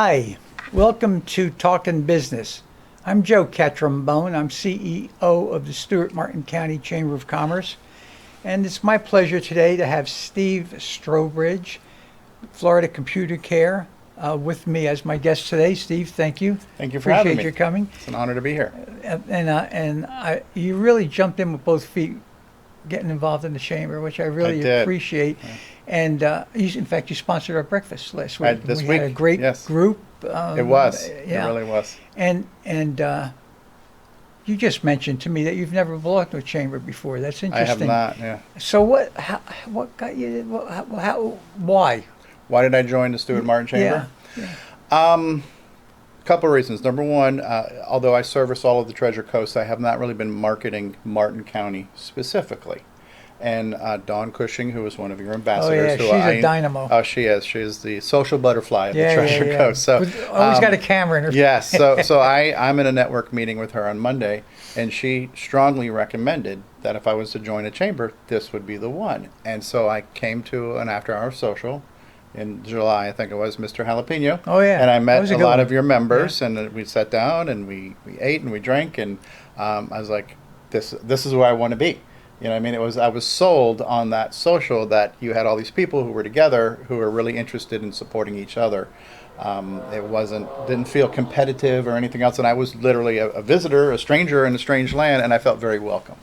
Hi, welcome to Talkin Business. I'm Joe Catrombone. I'm CEO of the Stewart Martin County Chamber of Commerce. And it's my pleasure today to have Steve Strowbridge, Florida Computer Care, with me as my guest today. Steve, thank you. Thank you for having me. Appreciate your coming. It's an honor to be here. You really jumped in with both feet, getting involved in the chamber, which I really appreciate. Yeah. And in fact, you sponsored our breakfast last week. We had a great group. It was. Yeah. It really was. And you just mentioned to me that you've never belonged to a chamber before. That's interesting. I have not. Yeah. So what got you? Why? Why did I join the Stewart Martin Chamber? Yeah. Couple of reasons. Number one, although I service all of the Treasure Coast, I have not really been marketing Martin County specifically. And Dawn Cushing, who was one of your ambassadors. She's a dynamo. Oh, she is. She is the social butterfly of the Treasure Coast. So always got a camera in her. Yes. So I'm in a network meeting with her on Monday, and she strongly recommended that if I was to join a chamber, this would be the one. And so I came to an after-hour social in July, I think it was, Mr. Jalapeno. Oh, yeah. And I met a lot of your members, and we sat down, and we ate, and we drank, and I was like, this is where I want to be. You know what I mean? I was sold on that social that you had all these people who were together who were really interested in supporting each other. It didn't feel competitive or anything else, and I was literally a visitor, a stranger in a strange land, and I felt very welcomed.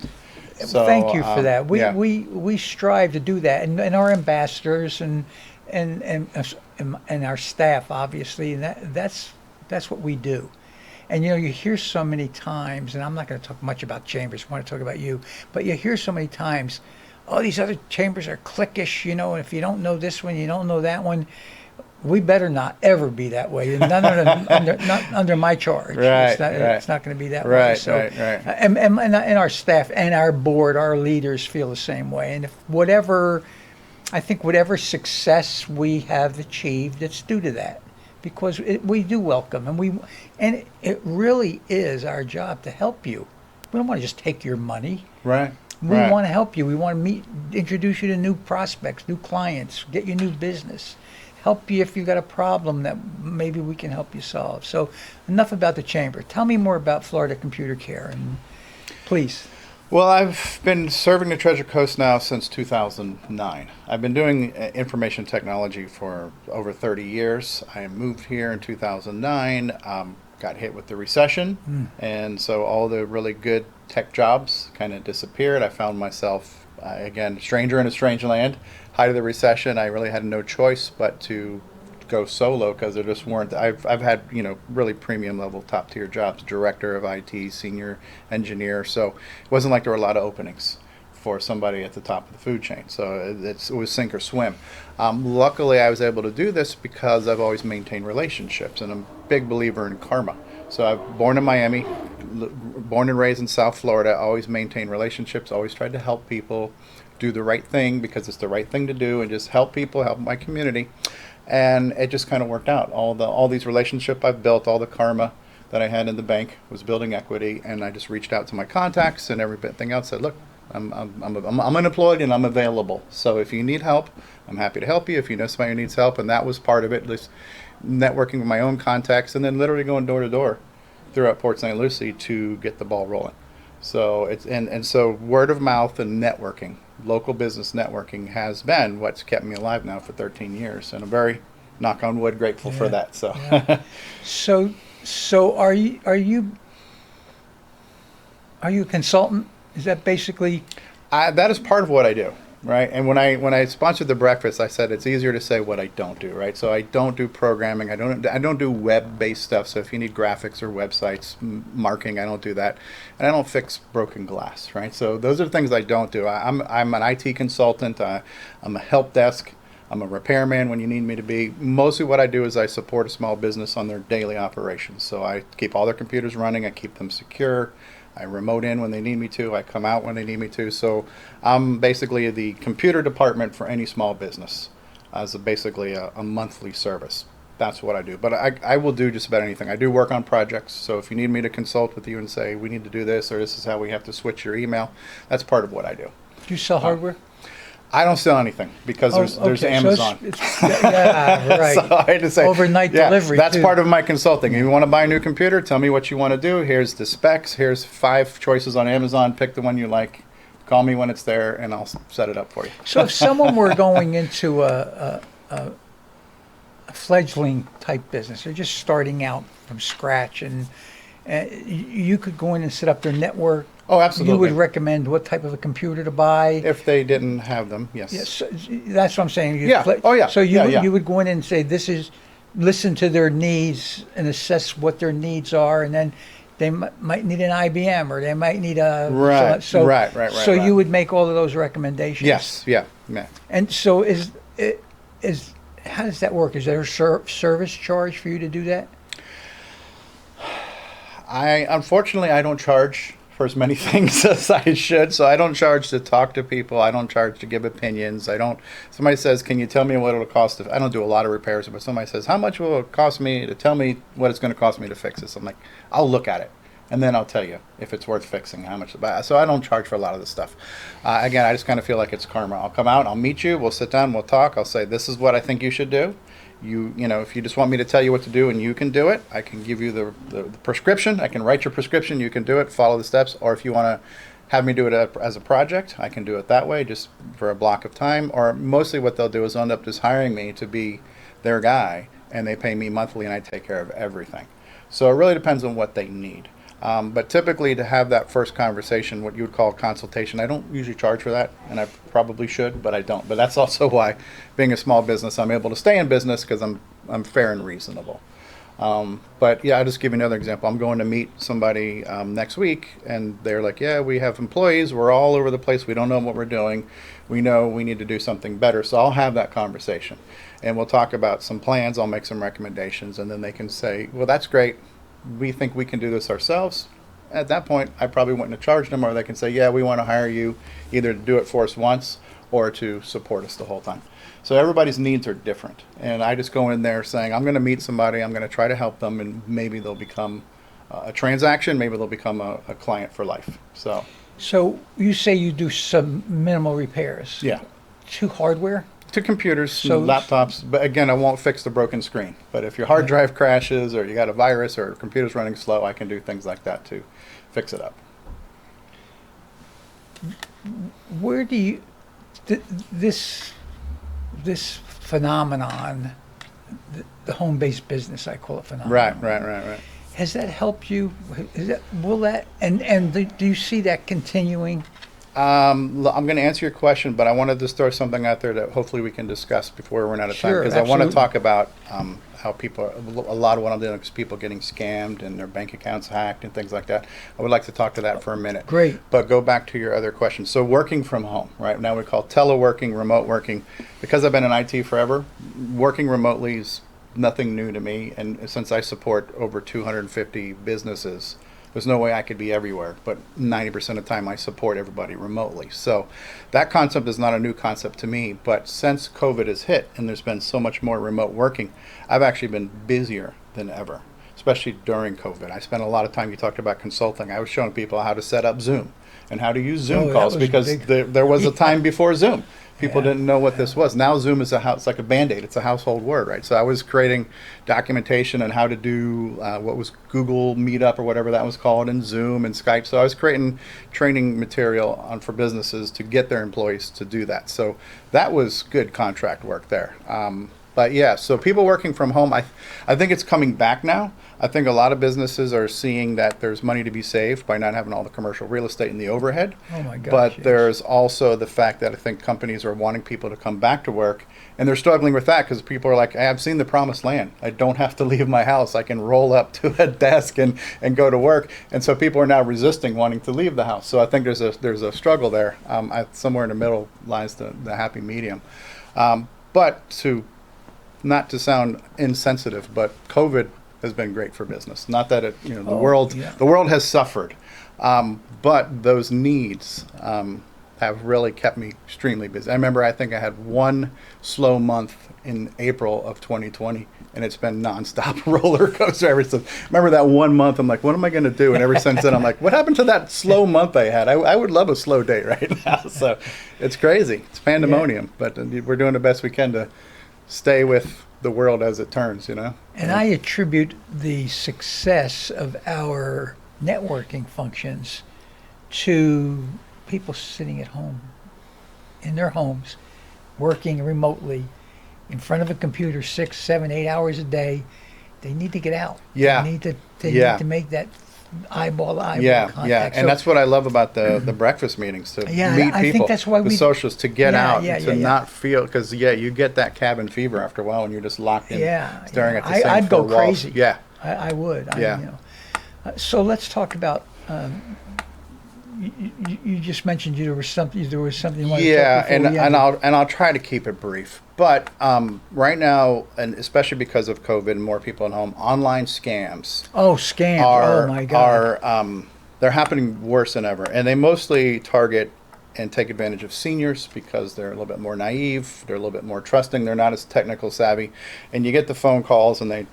So, thank you for that. We strive to do that, and our ambassadors and our staff, obviously, and that's what we do. And you hear so many times, and I'm not going to talk much about chambers, I want to talk about you, but you hear so many times, oh, these other chambers are cliquish, and if you don't know this one, you don't know that one. We better not ever be that way. Not under my charge. Right, it's not going to be that way. Right. And our staff and our board, our leaders feel the same way. And whatever success we have achieved, it's due to that. Because we do welcome, and it really is our job to help you. We don't want to just take your money. Right. We want to help you. We want to introduce you to new prospects, new clients, get you new business, help you if you've got a problem that maybe we can help you solve. So enough about the chamber. Tell me more about Florida Computer Care, and please. Well, I've been serving the Treasure Coast now since 2009. I've been doing information technology for over 30 years. I moved here in 2009, got hit with the recession, and so all the really good tech jobs kind of disappeared. I found myself, again, stranger in a strange land. Height of the recession, I really had no choice but to go solo because there just weren't. I've had really premium level top tier jobs, director of IT, senior engineer. So it wasn't like there were a lot of openings for somebody at the top of the food chain. So it was sink or swim. Luckily, I was able to do this because I've always maintained relationships, and I'm a big believer in karma. So I'm born in Miami, born and raised in South Florida. Always maintained relationships. Always tried to help people do the right thing because it's the right thing to do, and just help people, help my community. And it just kind of worked out. All these relationships I've built, all the karma that I had in the bank was building equity, and I just reached out to my contacts and everything else. Said, look, I'm unemployed and I'm available. So if you need help, I'm happy to help you. If you know somebody who needs help, and that was part of it, at least networking with my own contacts, and then literally going door to door throughout Port St. Lucie to get the ball rolling. So so word of mouth and networking. Local business networking has been what's kept me alive now for 13 years, and I'm very, knock on wood, grateful for that. So, so are you a consultant? Is that basically? That is part of what I do, right? And when I sponsored the breakfast, I said it's easier to say what I don't do, right? So I don't do programming. I don't do web-based stuff. So if you need graphics or websites, marketing, I don't do that, and I don't fix broken glass, right? So those are the things I don't do. I'm an IT consultant. I'm a help desk. I'm a repairman when you need me to be. Mostly what I do is I support a small business on their daily operations. So I keep all their computers running. I keep them secure. I remote in when they need me to. I come out when they need me to. So I'm basically the computer department for any small business as basically a monthly service. That's what I do. But I will do just about anything. I do work on projects. So if you need me to consult with you and say, we need to do this, or this is how we have to switch your email, that's part of what I do. Do you sell hardware? I don't sell anything because there's okay. So Amazon. yeah, right. So I had to say Overnight delivery, That's too. part of my consulting. If you want to buy a new computer, tell me what you want to do. Here's the specs. Here's 5 choices on Amazon. Pick the one you like. Call me when it's there, and I'll set it up for you. So if someone were going into a fledgling type business, they're just starting out from scratch, and you could go in and set up their network. Oh, absolutely. You would recommend what type of a computer to buy. If they didn't have them, yes. Yes, that's what I'm saying. Yeah. Oh, yeah. So you Yeah. you would go in and say, listen to their needs and assess what their needs are, and then they might need an IBM or they might need a Right. Right. So you would make all of those recommendations. Yes. Yeah. Yeah. And so is how does that work? Is there a service charge for you to do that? Unfortunately I don't charge for as many things as I should. So I don't charge to talk to people. I don't charge to give opinions. Somebody says, can you tell me what it'll cost? I don't do a lot of repairs, but somebody says, how much will it cost me to tell me what it's going to cost me to fix this? I'm like, I'll look at it. And then I'll tell you if it's worth fixing, how much to buy. So I don't charge for a lot of this stuff. Again, I just kind of feel like it's karma. I'll come out, I'll meet you, we'll sit down, we'll talk. I'll say, this is what I think you should do. You know, if you just want me to tell you what to do and you can do it, I can give you the prescription. I can write your prescription. You can do it, follow the steps. Or if you want to have me do it as a project, I can do it that way, just for a block of time. Or mostly what they'll do is end up just hiring me to be their guy, and they pay me monthly and I take care of everything. So it really depends on what they need. But typically to have that first conversation, what you would call consultation, I don't usually charge for that, and I probably should, but I don't. But that's also why, being a small business, I'm able to stay in business because I'm fair and reasonable. But yeah, I'll just give you another example. I'm going to meet somebody next week, and they're like, yeah, we have employees. We're all over the place. We don't know what we're doing. We know we need to do something better. So I'll have that conversation, and we'll talk about some plans. I'll make some recommendations, and then they can say, well, that's great. We think we can do this ourselves. At that point, I probably wouldn't have charged them, or they can say, yeah, we want to hire you either to do it for us once or to support us the whole time. So everybody's needs are different. And I just go in there saying, I'm going to meet somebody, I'm going to try to help them, and maybe they'll become a transaction, maybe they'll become a client for life. So you say you do some minimal repairs. yeah. To hardware? To computers, So- laptops, but again, I won't fix the broken screen. But if your hard drive crashes, or you got a virus, or computer's running slow, I can do things like that to fix it up. Where do you this phenomenon, the home-based business, I call it phenomenon. Right. Has that helped you? Do you see that continuing? I'm going to answer your question, but I wanted to throw something out there that hopefully we can discuss before we run out of time. Sure, Because I want to absolutely. talk about how people, a lot of what I'm doing is people getting scammed and their bank accounts hacked and things like that. I would like to talk to that for a minute. Great. But go back to your other question. So working from home, right? Now we call teleworking, remote working. Because I've been in IT forever, working remotely is nothing new to me. And since I support over 250 businesses, there's no way I could be everywhere, but 90% of the time I support everybody remotely. So that concept is not a new concept to me, but since COVID has hit and there's been so much more remote working, I've actually been busier than ever, especially during COVID. I spent a lot of time, you talked about consulting. I was showing people how to set up Zoom and how to use Zoom that calls was because big. there was a time before Zoom. People Yeah. didn't know what this was. Now Zoom is it's like a Band-Aid. It's a household word, right? So I was creating documentation on how to do what was Google Meetup or whatever that was called, and Zoom and Skype. So I was creating training material for businesses to get their employees to do that. So that was good contract work there. But yeah, so people working from home, I think it's coming back now. I think a lot of businesses are seeing that there's money to be saved by not having all the commercial real estate and the overhead. Oh my gosh, But yes. there's also the fact that I think companies are wanting people to come back to work, and they're struggling with that because people are like, hey, I've seen the promised land. I don't have to leave my house. I can roll up to a desk and go to work. And so people are now resisting wanting to leave the house. So I think there's a struggle there. Somewhere in the middle lies the happy medium. But not to sound insensitive, but COVID has been great for business. Not that the Oh, world yeah. the world has suffered, but those needs have really kept me extremely busy. I remember I think I had one slow month in April of 2020, and it's been nonstop roller coaster ever since. Remember that one month, I'm like, what am I going to do? And ever since then, I'm like, what happened to that slow month I had? I would love a slow day right now. So it's crazy. It's pandemonium, but we're doing the best we can to stay with the world as it turns, you know? And I attribute the success of our networking functions to people sitting at home, in their homes, working remotely, in front of a computer 6, 7, 8 hours a day. They need to get out. Yeah. They need to make that eyeball to eyeball contact. Yeah, and that's what I love about the breakfast meetings, to meet people, I think that's why the socials, to get out, to yeah. not feel, because you get that cabin fever after a while when you're just locked in, staring at the same I'd four go walls. crazy. Yeah, I would. Yeah. So let's talk about. You just mentioned there was something you wanted to talk before and I'll try to keep it brief. But right now, and especially because of COVID and more people at home, online scams. Oh, scams! Oh my God! They're happening worse than ever, and they mostly target and take advantage of seniors because they're a little bit more naive, they're a little bit more trusting, they're not as technical savvy, and you get the phone calls and they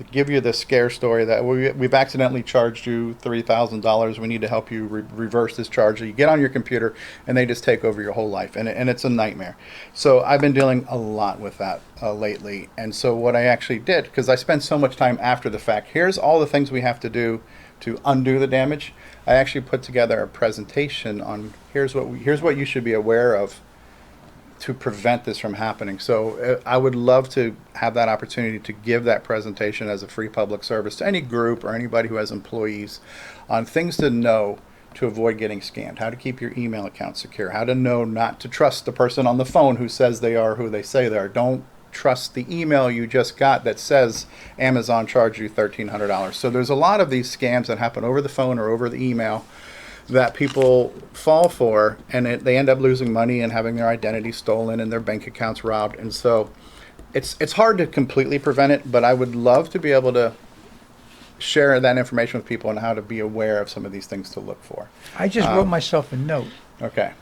give you this scare story that we've accidentally charged you $3,000. We need to help you reverse this charge. You get on your computer and they just take over your whole life, and it's a nightmare. So I've been dealing a lot with that lately, and so what I actually did, because I spend so much time after the fact, here's all the things we have to do to undo the damage. I actually put together a presentation on here's what you should be aware of to prevent this from happening. So I would love to have that opportunity to give that presentation as a free public service to any group or anybody who has employees on things to know to avoid getting scammed, how to keep your email account secure, how to know not to trust the person on the phone who says they are who they say they are. Don't trust the email you just got that says Amazon charged you $1,300. So there's a lot of these scams that happen over the phone or over the email that people fall for, and they end up losing money and having their identity stolen and their bank accounts robbed. And so it's hard to completely prevent it, but I would love to be able to share that information with people on how to be aware of some of these things to look for. I just wrote myself a note. Okay.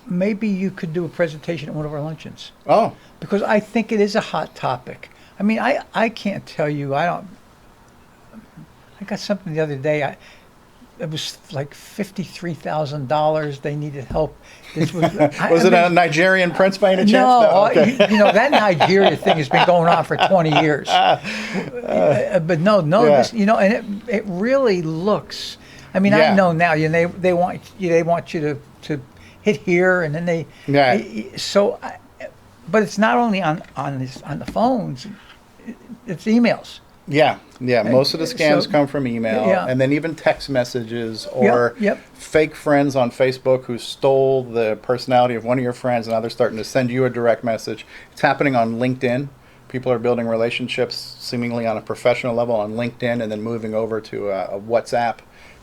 Maybe you could do a presentation at one of our luncheons. Oh. Because I think it is a hot topic. I mean, I can't tell you, I got something the other day, it was like $53,000. They needed help. This was it a Nigerian prince by any chance? No, okay. That Nigeria thing has been going on for 20 years. But no, this, and it really looks, I mean, I know now, they want you to hit here, and then but it's not only on the phones, it's emails. Yeah. Most of the scams come from email, and then even text messages or fake friends on Facebook who stole the personality of one of your friends, and now they're starting to send you a direct message. It's happening on LinkedIn. People are building relationships seemingly on a professional level on LinkedIn, and then moving over to a WhatsApp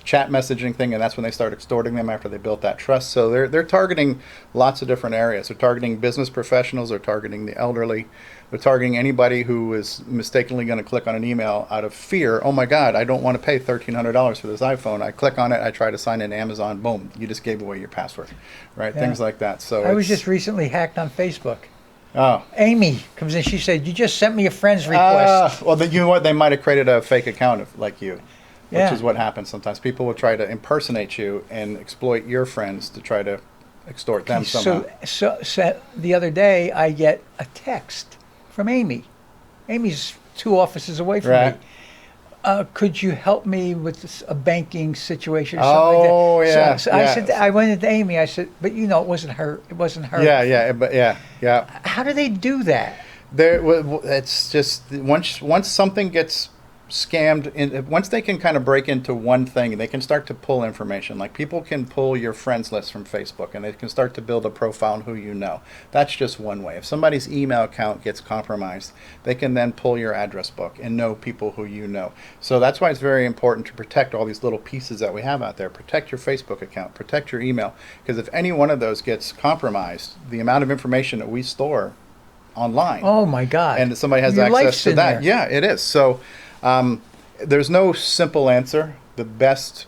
chat messaging thing, and that's when they start extorting them after they built that trust. So they're targeting lots of different areas. They're targeting business professionals, they're targeting the elderly, they're targeting anybody who is mistakenly going to click on an email out of fear. Oh my God, I don't want to pay $1,300 for this iPhone. I click on it, I try to sign in Amazon, boom, you just gave away your password, right? Yeah. Things like that. So I was just recently hacked on Facebook. Oh. Amy comes in, she said, you just sent me a friend's request. Well, you know what? They might have created a fake account like you. Yeah. Which is what happens sometimes. People will try to impersonate you and exploit your friends to try to extort them somehow. So the other day, I get a text from Amy. Amy's 2 offices away from me. Could you help me with a banking situation or something like that? Oh, yeah. So I said, I went into Amy, I said, but it wasn't her. It wasn't her. Yeah. How do they do that? It's just once something gets scammed, once they can kind of break into one thing, they can start to pull information. Like people can pull your friends list from Facebook, and they can start to build a profile on who you know. That's just one way. If somebody's email account gets compromised, they can then pull your address book and know people who you know. So that's why it's very important to protect all these little pieces that we have out there. Protect your Facebook account, protect your email, because if any one of those gets compromised, the amount of information that we store online. Oh my God. And somebody has Your access life's to in that. there. Yeah, it is. So there's no simple answer. The best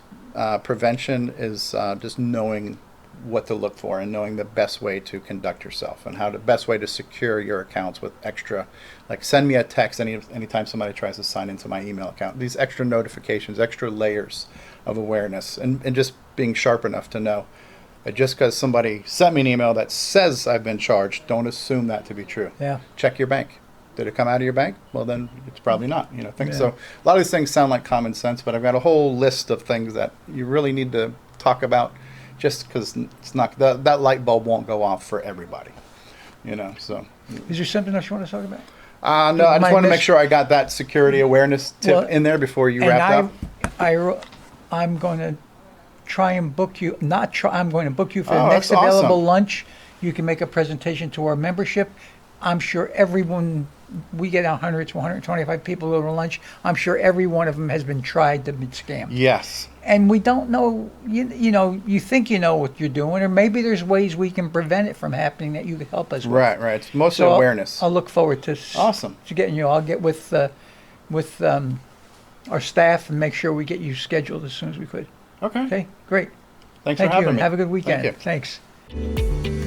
Prevention is just knowing what to look for and knowing the best way to conduct yourself and how the best way to secure your accounts with extra, like send me a text anytime somebody tries to sign into my email account. These extra notifications, extra layers of awareness, and just being sharp enough to know that just because somebody sent me an email that says I've been charged, don't assume that to be true. Yeah. Check your bank. Did it come out of your bank? Well, then it's probably not. Yeah. So a lot of these things sound like common sense, but I've got a whole list of things that you really need to talk about, just because it's not that light bulb won't go off for everybody. So. Is there something else you want to talk about? No, I just want to make sure I got that security awareness tip in there before you wrapped up. I'm going to try and book you. I'm going to book you for the next that's available awesome. lunch. You can make a presentation to our membership. I'm sure everyone. We get 100 to 125 people over lunch. I'm sure every one of them has been tried to be scammed. Yes. And we don't know. You think you know what you're doing, or maybe there's ways we can prevent it from happening that you could help us with. Right. It's mostly So awareness. I'll look forward to Awesome. to getting you. I'll get with our staff and make sure we get you scheduled as soon as we could. Okay. Okay, great. Thanks Thank for you, having and me. have a good weekend. Thank you. Thanks.